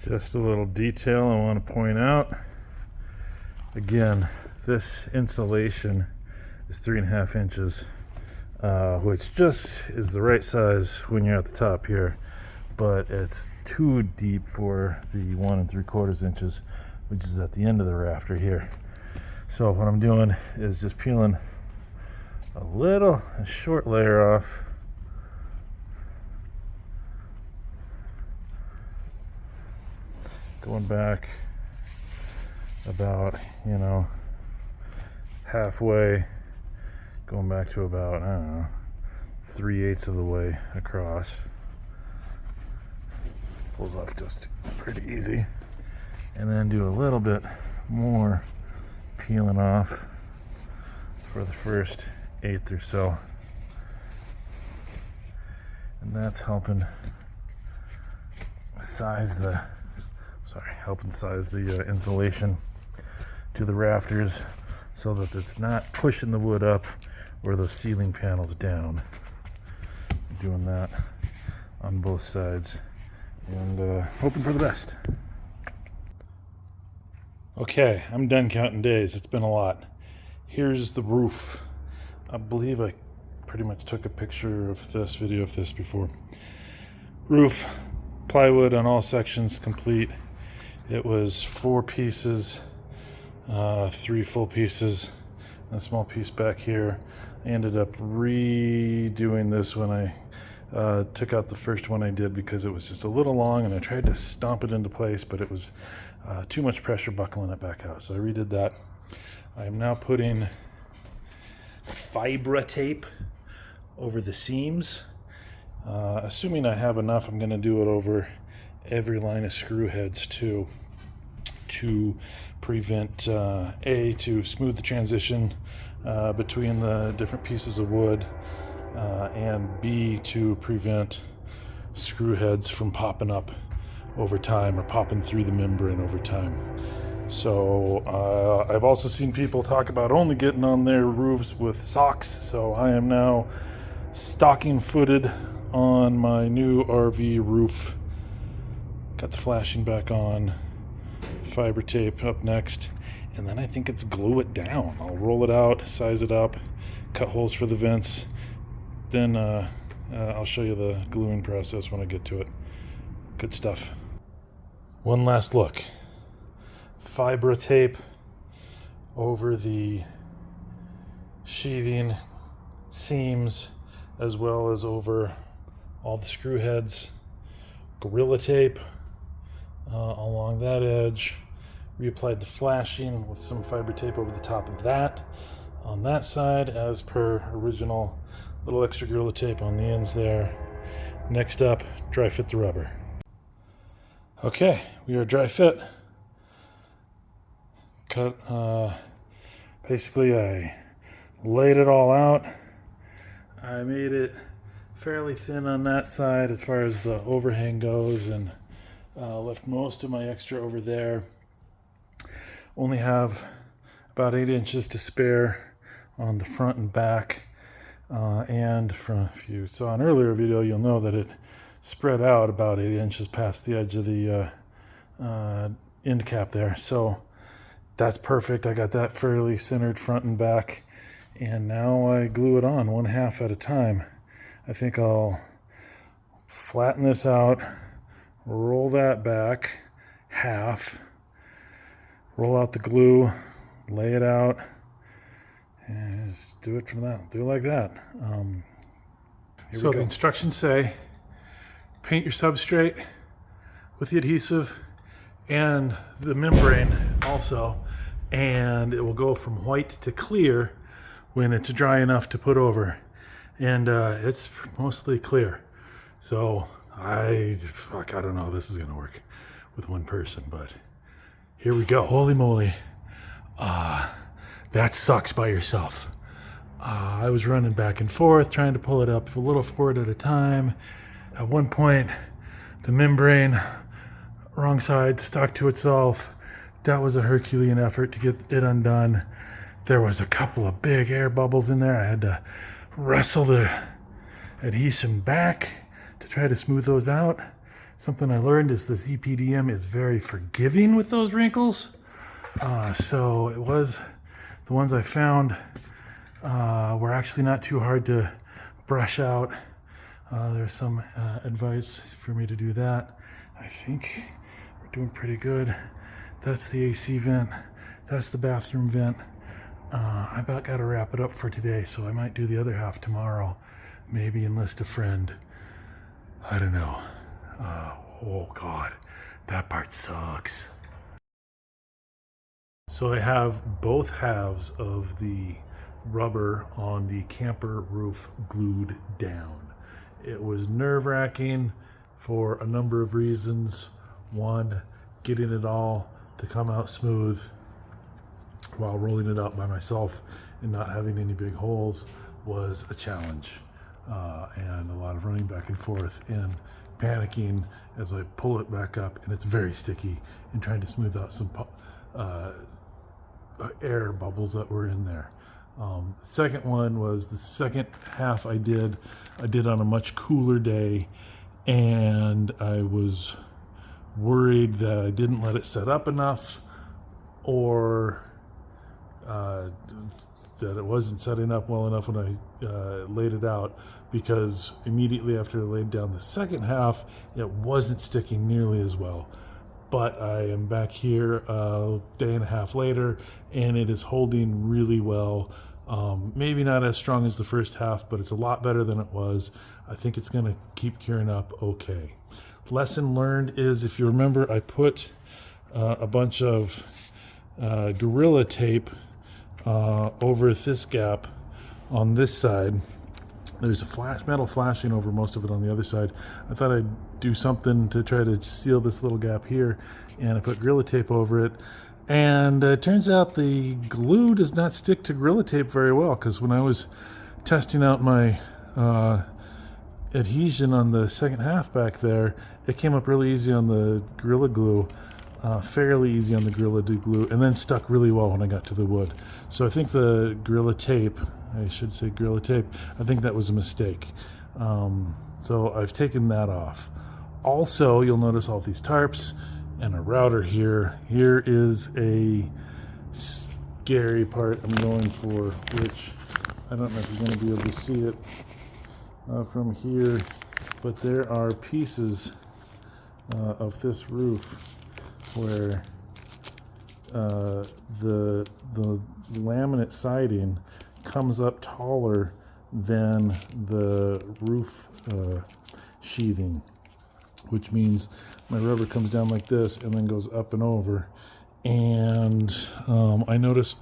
Just a little detail I want to point out. Again, this insulation is 3.5 inches, which just is the right size when you're at the top here, but it's too deep for the 1 3/4 inches, which is at the end of the rafter here. So what I'm doing is just peeling a short layer off. Going back about, halfway, going back to about, 3/8 of the way across. Pulls off just pretty easy. And then do a little bit more peeling off for the first 1/8 or so. And that's helping size the insulation to the rafters so that it's not pushing the wood up or those ceiling panels down. Doing that on both sides and hoping for the best. Okay, I'm done counting days. It's been a lot. Here's the roof. I believe I pretty much took a video of this before. Roof, plywood on all sections complete. It was 4 pieces, 3 full pieces, and a small piece back here. I ended up redoing this when I took out the first one I did because it was just a little long, and I tried to stomp it into place, but it was too much pressure buckling it back out. So I redid that. I am now putting fiber tape over the seams. Assuming I have enough, I'm going to do it over every line of screw heads too, to prevent to smooth the transition between the different pieces of wood, and B, to prevent screw heads from popping up over time or popping through the membrane over time. So I've also seen people talk about only getting on their roofs with socks, so I am now stocking footed on my new RV roof. Got the flashing back on, fiber tape up next, and then I think it's glue it down. I'll roll it out, size it up, cut holes for the vents, then I'll show you the gluing process when I get to it. Good stuff. One last look. Fiber tape over the sheathing seams as well as over all the screw heads. Gorilla tape along that edge. Reapplied the flashing with some fiber tape over the top of that on that side as per original. Little extra Gorilla tape on the ends there. Next up, dry fit the rubber. Okay, we are dry fit. Basically I laid it all out. I made it fairly thin on that side as far as the overhang goes, and left most of my extra over there. Only have about 8 inches to spare on the front and back, and from if you saw an earlier video, you'll know that it spread out about 8 inches past the edge of the end cap there. So that's perfect. I got that fairly centered front and back, and now I glue it on 1/2 at a time. I think I'll flatten this out, roll that back half, roll out the glue, lay it out, and just do it from that. Do it like that. So the instructions say paint your substrate with the adhesive and the membrane also, and it will go from white to clear when it's dry enough to put over. And it's mostly clear. So I don't know if this is gonna work with one person, but here we go. Holy moly. That sucks by yourself. I was running back and forth, trying to pull it up a little forward at a time. At one point, the membrane, wrong side, stuck to itself. That was a Herculean effort to get it undone. There was a couple of big air bubbles in there. I had to wrestle the adhesive back to try to smooth those out. something I learned is this EPDM is very forgiving with those wrinkles. So it was, the ones I found were actually not too hard to brush out. There's some advice for me to do that. I think we're doing pretty good. That's the AC vent. That's the bathroom vent. I about got to wrap it up for today, so I might do the other half tomorrow. Maybe enlist a friend. I don't know. Oh God, that part sucks. So I have both halves of the rubber on the camper roof glued down. It was nerve-wracking for a number of reasons. One, getting it all to come out smooth while rolling it out by myself and not having any big holes was a challenge. And a lot of running back and forth and panicking as I pull it back up, and it's very sticky, and trying to smooth out some air bubbles that were in there. Second one was the second half I did on a much cooler day, and I was worried that I didn't let it set up enough, or that it wasn't setting up well enough when I laid it out, because immediately after I laid down the second half, it wasn't sticking nearly as well. But I am back here a day and a half later, and it is holding really well. Maybe not as strong as the first half, but it's a lot better than it was. I think it's going to keep curing up okay. Lesson learned is, if you remember, I put a bunch of Gorilla Tape over this gap on this side. There's a metal flashing over most of it on the other side. I thought I'd do something to try to seal this little gap here, and I put Gorilla Tape over it. And it turns out the glue does not stick to Gorilla Tape very well, because when I was testing out my adhesion on the second half back there, it came up really easy on the Gorilla Glue, fairly easy on the Gorilla Glue, and then stuck really well when I got to the wood. So I think the Gorilla Tape, I should say Gorilla Tape, I think that was a mistake. So I've taken that off. Also, you'll notice all these tarps and a router here. Here is a scary part I'm going for, which I don't know if you're going to be able to see it from here, but there are pieces of this roof where the laminate siding comes up taller than the roof sheathing, which means my rubber comes down like this and then goes up and over. And I noticed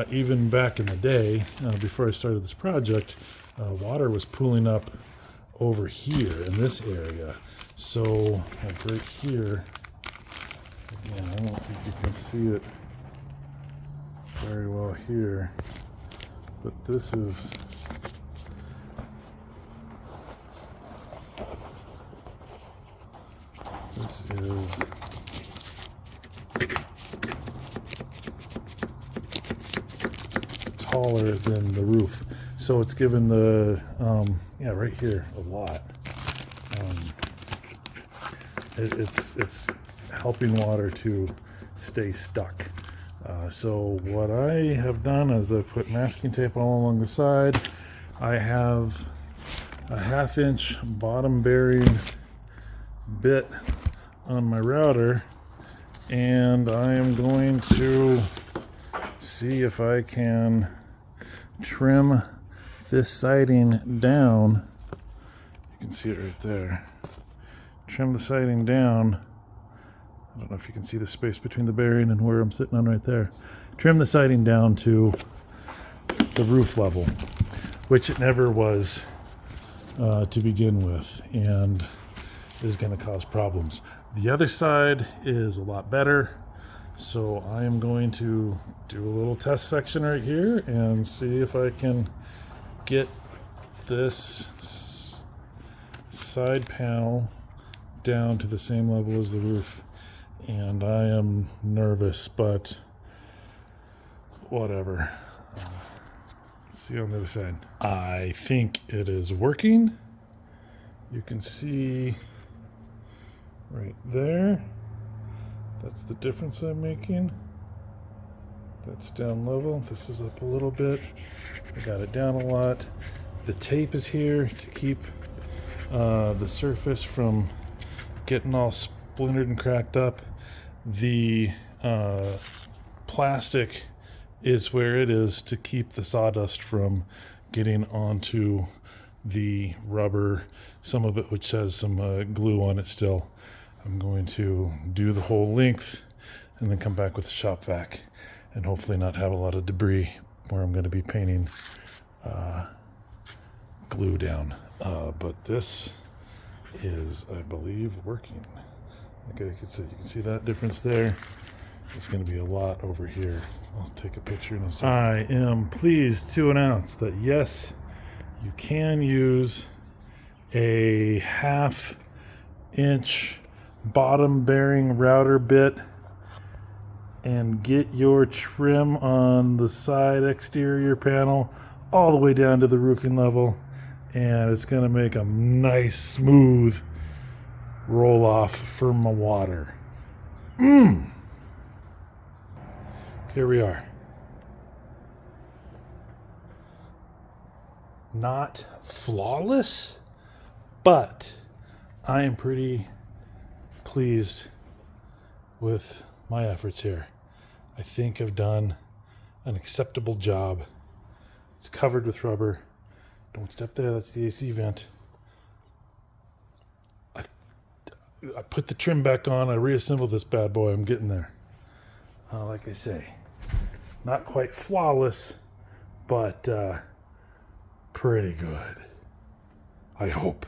even back in the day, before I started this project, water was pooling up over here in this area. So like right here, again, I don't think you can see it very well here, but this is taller than the roof, so it's given the right here a lot. It's helping water to stay stuck. So what I have done is I put masking tape all along the side. I have a 1/2 inch bottom bearing bit on my router, and I am going to see if I can trim this siding down. You can see it right there. Trim the siding down. I don't know if you can see the space between the bearing and where I'm sitting on right there. Trim the siding down to the roof level, which it never was to begin with, and is going to cause problems. The other side is a lot better, so I am going to do a little test section right here and see if I can get this side panel down to the same level as the roof. And I am nervous, but whatever. See you on the other side. I think it is working. You can see right there. That's the difference I'm making. That's down level. This is up a little bit. I got it down a lot. The tape is here to keep the surface from getting all splintered and cracked up. The plastic is where it is to keep the sawdust from getting onto the rubber, some of it which has some glue on it still. I'm going to do the whole length and then come back with the shop vac and hopefully not have a lot of debris where I'm going to be painting glue down. But this is, I believe, working. Okay, you can see that difference there. It's going to be a lot over here. I'll take a picture in a second. I am pleased to announce that yes, you can use a 1/2 inch bottom bearing router bit and get your trim on the side exterior panel all the way down to the roofing level, and it's going to make a nice smooth roll off from my water. Here we are. Not flawless, but I am pretty pleased with my efforts here. I think I've done an acceptable job. It's covered with rubber. Don't step there, that's the AC vent. I put the trim back on, I reassembled this bad boy, I'm getting there. Like I say, not quite flawless, but pretty good. I hope.